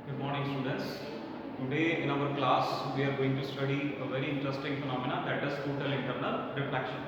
Good morning, students. Today in our class we are going to study a very interesting phenomena, that is total internal reflection.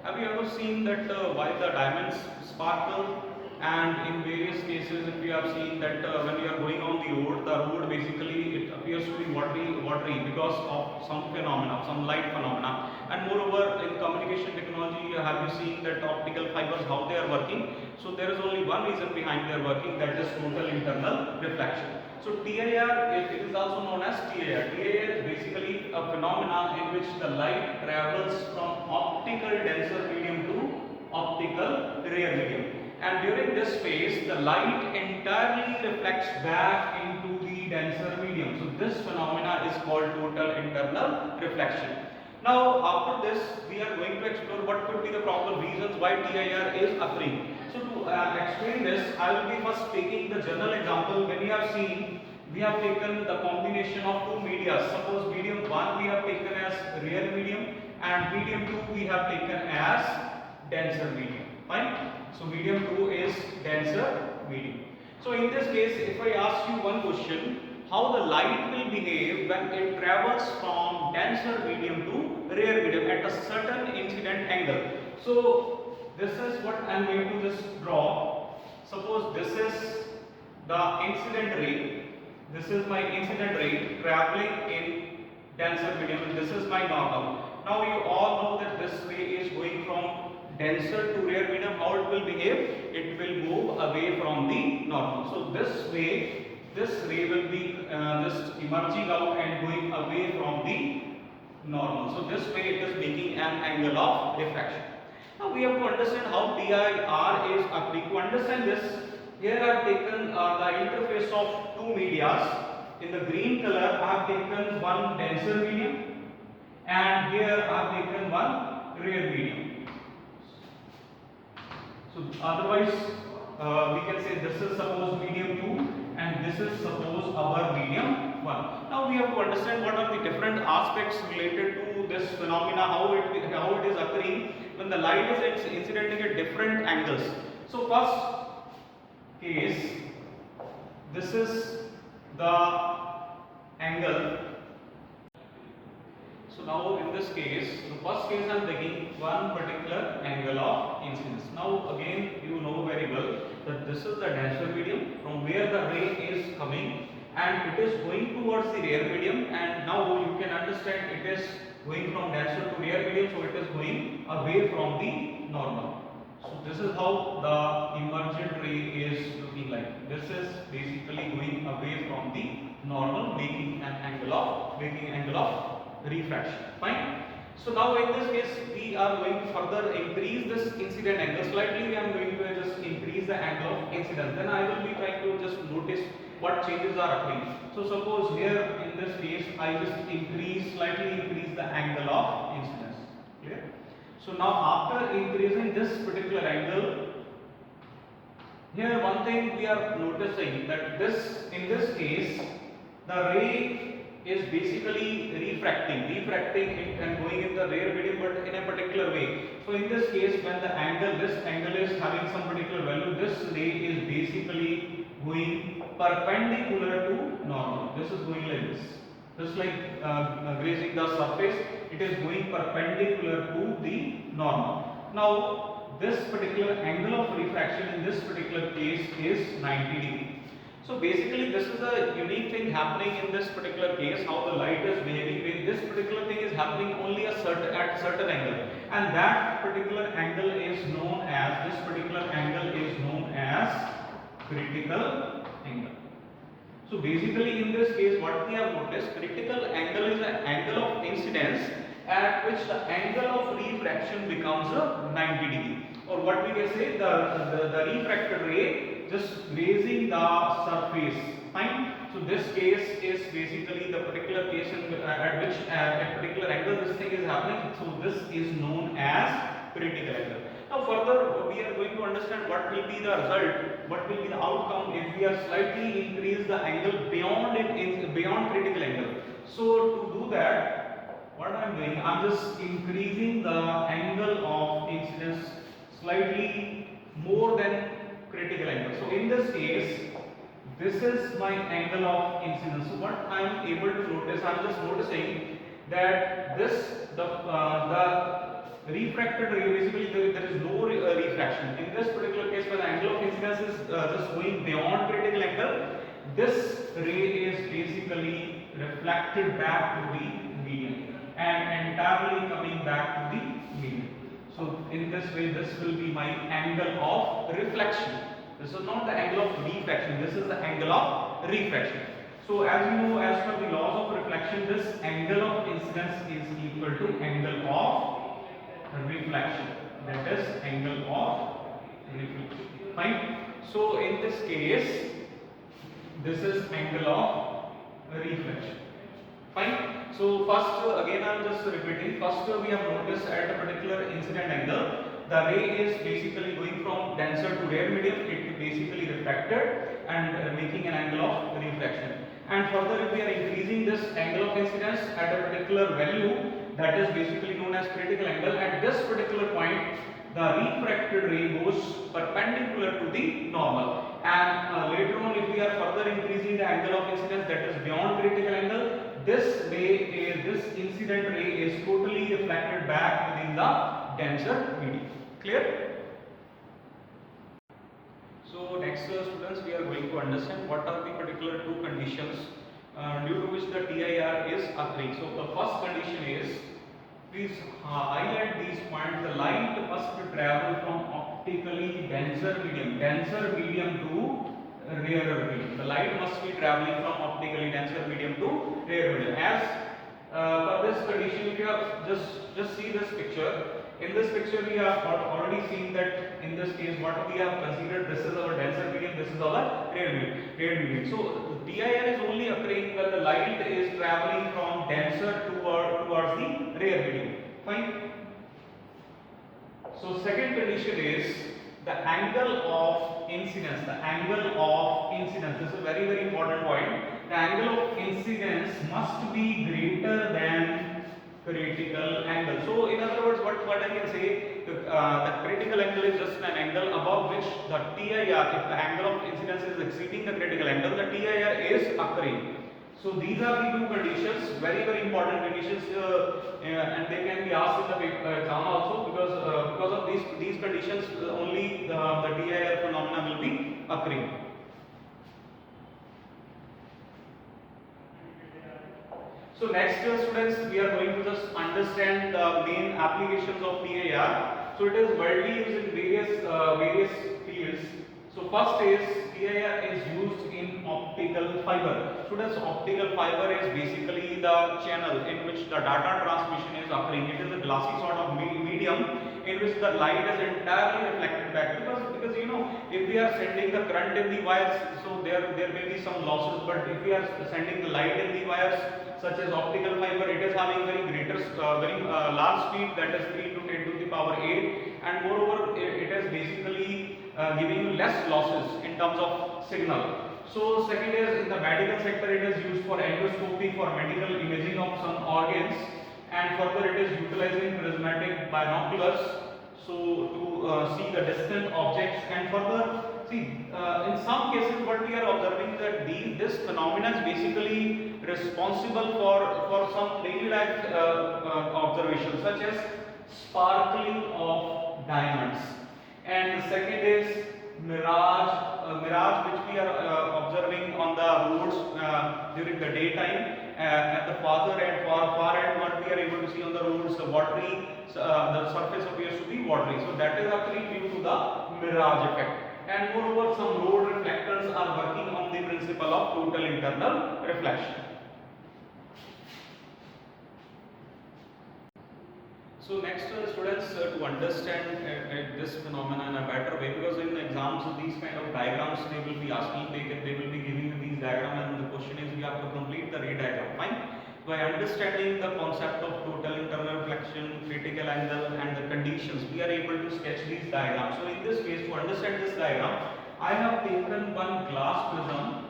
Have you ever seen that why the diamonds sparkle, and in various cases if you have seen that when you are going on the road basically it appears to be watery because of some phenomena, some light phenomena. And moreover, in communication technology, have you seen that optical fibers, how they are working? So there is only one reason behind their working, that is total internal reflection. So TIR, it is also known as TIR. TIR is basically a phenomena in which the light travels from optical denser medium to optical rare medium. And during this phase, the light entirely reflects back into the denser medium. So this phenomena is called total internal reflection. Now, after this, we are going to explore what could be the proper reasons why TIR is occurring. So, to explain this, I will be first taking the general example. When you have seen, we have taken the combination of two media. Suppose medium 1 we have taken as rare medium, and medium 2 we have taken as denser medium. Fine. So, medium 2 is denser medium. So, in this case, if I ask you one question, how the light will behave when it travels from denser medium to rare medium at a certain incident angle. So this is what I am going to just draw. Suppose this is the incident ray, this is my incident ray traveling in denser medium, and this is my normal. Now you all know that this ray is going from denser to rare medium. How it will behave? It will move away from the normal. So this way, this ray will be just emerging out and going away from the normal. So this way it is making an angle of refraction. Now we have to understand how TIR is occurring. To understand this, here I have taken the interface of two medias. In the green color I have taken one denser medium, and here I have taken one rare medium. So otherwise we can say this is suppose medium 2 and this is suppose our medium 1. Now we have to understand what are the different aspects related to this phenomena, how it is occurring when the light is incidenting at different angles. So first case, this is the angle. So now in this case, the first case I am taking one particular angle of incidence. Now again you know very well that this is the denser medium from where the ray is coming, and it is going towards the rare medium, and now you can understand it is going from denser to rare medium, so it is going away from the normal. So this is how the emergent ray is looking like. This is basically going away from the normal, making an angle of refraction. Fine. So now in this case we are going to further increase this incident angle slightly. I am going to just increase the angle of incidence. Then I will be trying to just notice what changes are occurring. So suppose here in this case I just slightly increase the angle of incidence. Clear? So now after increasing this particular angle, here one thing we are noticing that in this case the ray is basically refracting it and going in the rare medium, but in a particular way. So in this case, when this angle is having some particular value, this ray is basically going perpendicular to normal. This is going like this. Just like grazing the surface, it is going perpendicular to the normal. Now this particular angle of refraction in this particular case is 90 degree. So basically this is a unique thing happening in this particular case, how the light is behaving. This particular thing is happening only at certain angle, and that particular angle is known as critical angle. So basically in this case what we have noticed, critical angle is an angle of incidence at which the angle of refraction becomes a 90 degree, or what we can say the refracted ray just grazing the surface. Fine. So this case is basically the particular case at which at particular angle this thing is happening. So this is known as critical angle. Now further we are going to understand what will be the result, what will be the outcome if we are slightly increase the angle beyond critical angle. So to do that, what I am doing, I am just increasing the angle of incidence slightly more than critical angle. So in this case this is my angle of incidence. So what I am able to notice, I am just noticing that the refracted ray, basically there is no refraction. In this particular case, when the angle of incidence is just going beyond critical angle, this ray is basically reflected back to the medium and entirely coming back to the medium. So in this way, this will be my angle of reflection. This is not the angle of refraction, this is the angle of refraction. So as you know, as per the laws of reflection, this angle of incidence is equal to angle of reflection. That is angle of reflection. Fine. So in this case, this is angle of reflection. Fine. So first, again I am just repeating. First, we have noticed at a particular incident angle, the ray is basically going from denser to rare medium. It basically refracted and making an angle of refraction. And further, if we are increasing this angle of incidence at a particular value, that is basically known as critical angle. At this particular point, the refracted ray goes perpendicular to the normal. And later on, if we are further increasing the angle of incidence that is beyond critical angle, this incident ray is totally reflected back within the denser medium. Clear? So next, students, we are going to understand what are the particular two conditions due to which the TIR is occurring. So the first condition is, please highlight these points. The light must travel from optically denser medium to rarer medium. The light must be traveling from optically denser medium to rarer medium. As for this condition, if you have just see this picture. In this picture, we have already seen that in this case, what we have considered, this is our denser medium, this is our rare medium. So TIR is only occurring when the light is traveling from denser towards the rare medium. Fine. So second condition is the angle of incidence. The angle of incidence. This is a very important point. The angle of incidence must be greater than critical angle. So in other words, what I can say, the critical angle is just an angle above which the TIR, if the angle of incidence is exceeding the critical angle, the TIR is occurring. So these are the two conditions, very important conditions, and they can be asked in the exam also, because of these conditions only the TIR phenomena will be occurring. So next, students, we are going to just understand the main applications of TIR. So it is widely used in various fields. So first is TIR is used in optical fiber. Students, optical fiber is basically the channel in which the data transmission is occurring. It is a glassy sort of medium in which the light is entirely reflected back, because you know, if we are sending the current in the wires, so there may be some losses, but if we are sending the light in the wires, such as optical fiber, it is having very large speed, that is 3 to 10 to the power 8, and moreover it is basically giving you less losses in terms of signal. So second is, in the medical sector, it is used for endoscopy, for medical imaging of some organs, and further it is utilizing prismatic binoculars, so to see the distant objects. And further, see, in some cases what we are observing that this phenomenon is basically responsible for some daily life observations, such as sparkling of diamonds. And the second is mirage which we are observing on the roads during the daytime. At the far end, what we are able to see on the roads, the watery, the surface appears to be watery. So that is actually due to the mirage effect. And moreover, some road reflectors are working on the principle of total internal reflection. So next, students, to understand this phenomenon in a better way, because in exams these kind of diagrams they will be asking, they will be giving you these diagrams, and the question is you have to complete the ray diagram. Fine. By understanding the concept of total internal reflection, critical angle, and the conditions, we are able to sketch these diagrams. So in this case, to understand this diagram, I have taken one glass prism,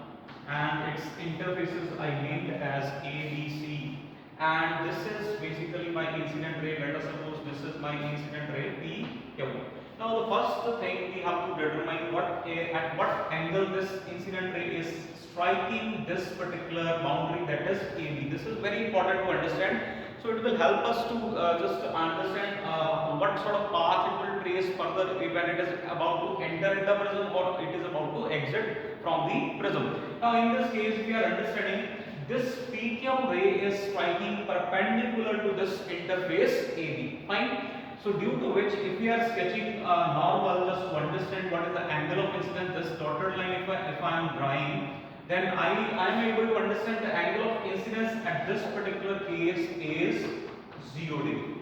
and its interfaces I named as A, B, C. And this is basically my incident ray. Let us suppose this is my incident ray P, Q. Now the first thing we have to determine at what angle this incident ray is striking this particular boundary, that is AB. This is very important to understand. So it will help us to just understand what sort of path it will trace further when it is about to enter in the prism or it is about to exit from the prism. Now in this case we are understanding this PQ ray is striking perpendicular to this interface AB. Fine. So due to which, if we are sketching normal, just to understand what is the angle of incidence, this dotted line if I am drawing, then I am able to understand the angle of incidence at this particular case is 0 degree.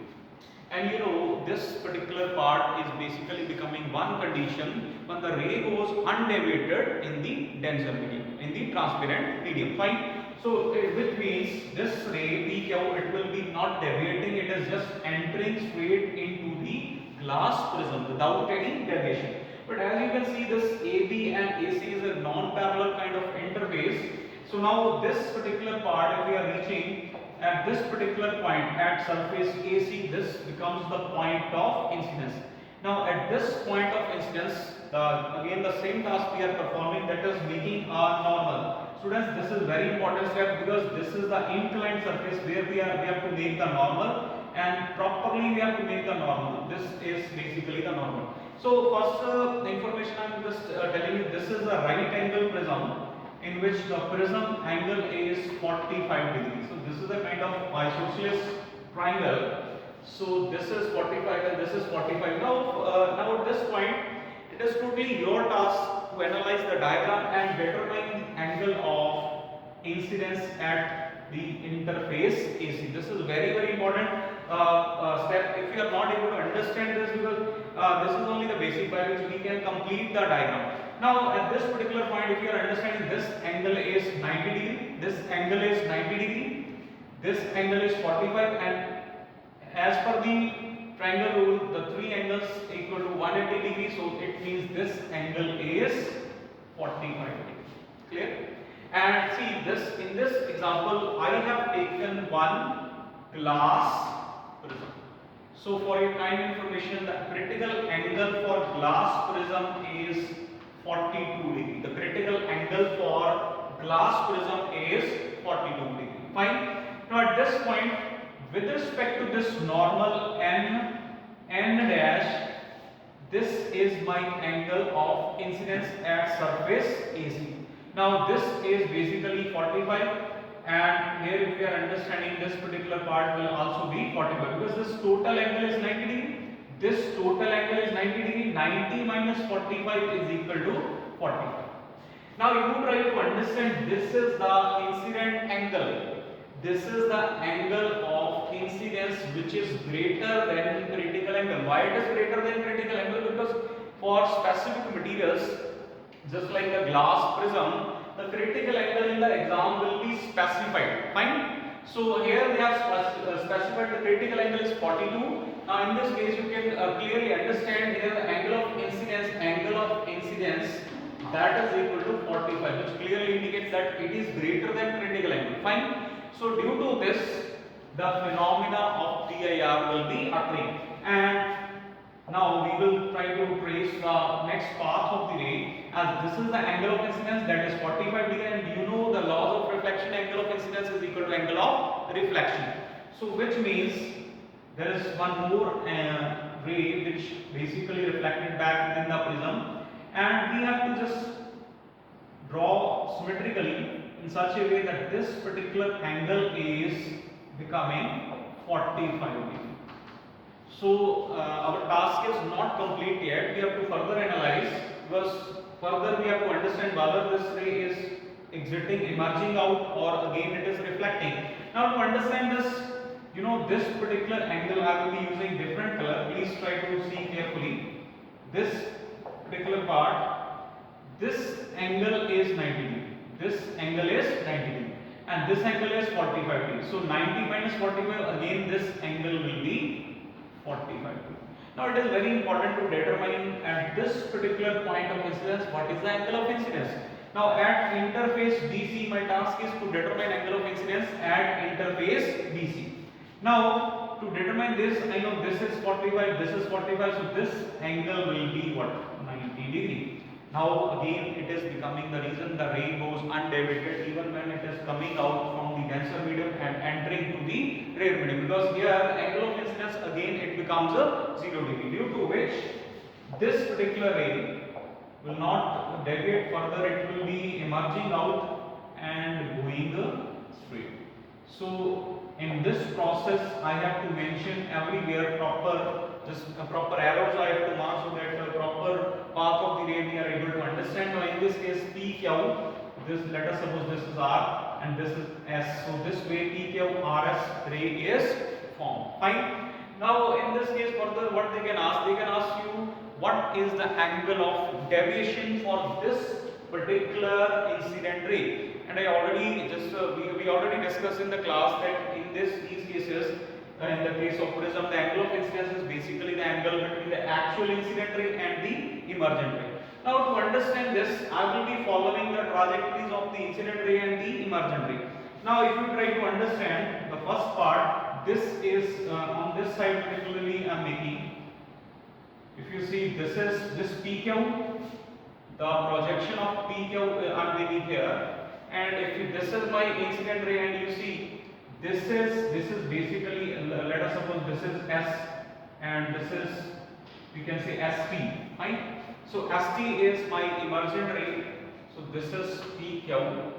And you know, this particular part is basically becoming one condition when the ray goes undeviated in the denser medium, in the transparent medium. Fine. So which means this ray PQ, it will be not deviating, it is just entering straight into the glass prism without any deviation. But as you can see, this AB and AC is a non-parallel kind of interface. So now this particular part, if we are reaching at this particular point at surface AC, this becomes the point of incidence. Now at this point of incidence, again the same task we are performing, that is making a normal. Students, this is very important step because this is the inclined surface where we have to make the normal, and properly we have to make the normal. This is basically the normal. So first information I am just telling you, this is a right angle prism in which the prism angle is 45 degrees. So this is a kind of isosceles triangle. So this is 45 and this is 45. Now at this point, it is totally your task to analyze the diagram and determine the angle of incidence at the interface AC. This is very important step. If you are not able to understand this, because this is only the basic by which we can complete the diagram. Now at this particular point, if you are understanding, this angle is 90 degree, this angle is 90 degree, this angle is 45, and as per the triangle rule, the three angles equal to 180 degrees, so it means this angle is 45 degrees. Clear? And see this, in this example, I have taken one glass prism. So for your kind information, the critical angle for glass prism is 42 degree. The critical angle for glass prism is 42 degree. Fine. Now at this point, with respect to this normal n dash, this is my angle of incidence at surface AC. Now this is basically 45, and here if we are understanding, this particular part will also be 45 because this total angle is 90 degree. This total angle is 90 degree. 90 minus 45 is equal to 45. Now you try to understand, this is the incident angle. This is the angle of incidence which is greater than critical angle. Why it is greater than critical angle? Because for specific materials, just like the glass prism, the critical angle in the exam will be specified. Fine. So here they have specified the critical angle is 42. Now in this case you can clearly understand here the angle of incidence that is equal to 45, which clearly indicates that it is greater than critical angle. Fine. So due to this, the phenomena of TIR will be occurring, and now we will try to trace the next path of the ray, as this is the angle of incidence, that is 45 degree, and you know the laws of reflection, angle of incidence is equal to angle of reflection. So which means there is one more ray which basically reflected back within the prism, and we have to just draw symmetrically in such a way that this particular angle is becoming 45 degree. So our task is not complete yet. We have to further analyze, because further we have to understand whether this ray is exiting, emerging out, or again it is reflecting. Now to understand this, you know, this particular angle I will be using different color. Please try to see carefully. This particular part, this angle is 90 degree. This angle is 90 degree, and this angle is 45 degree. So 90 minus 45, again this angle will be 45 degree. Now it is very important to determine at this particular point of incidence what is the angle of incidence. Now at interface BC, my task is to determine angle of incidence at interface BC. Now to determine this, I know this is 45, this is 45, so this angle will be what? 90 degree. Now again it is becoming the reason the ray goes undeviated even when it is coming out from the denser medium and entering to the rare medium, because here the angle of incidence again it becomes a 0 degree, due to which this particular ray will not deviate further, it will be emerging out and going straight. So in this process I have to mention everywhere proper, just proper arrows I have to mark so that the proper path of the ray we are able to understand. Now in this case PQ, this, let us suppose this is R and this is S, so this way PQRS ray is formed. Fine. Now in this case further what they can ask you what is the angle of deviation for this particular incident ray, and I already just we already discussed in the class that in these cases in the case of prism the angle of incidence is basically the angle between the actual incident ray and the emergent ray. Now to understand this I will be following the trajectories of the incident ray and the emergent ray. Now if you try to understand the first part, this is on this side particularly I am making. If you see this is this PQ, the projection of PQ I am making here, and if this is my incident ray and you see this is basically let us suppose this is S and this is we can say ST, fine. So ST is my emergent ray, so this is PQ,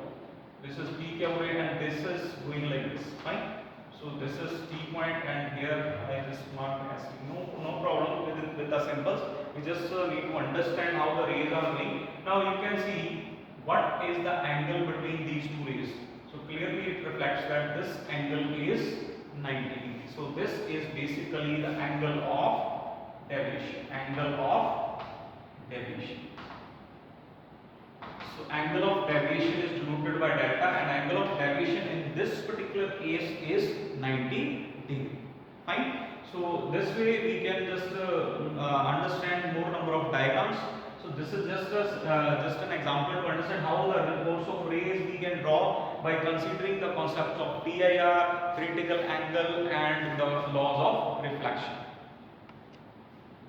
this is PQ ray and this is going like this, fine. So this is T point and here I just mark ST. No problem with the symbols. We just need to understand how the rays are going. Now you can see what is the angle between these two rays. So clearly it reflects that this angle is 90 degrees. So this is basically the angle of deviation. Angle of deviation. So angle of deviation is denoted by delta, and angle of deviation in this particular case is 90 degree. Fine. So this way we can just understand more number of diagrams. So this is just an example to understand how the course of rays we can draw by considering the concepts of TIR, critical angle, and the laws of reflection.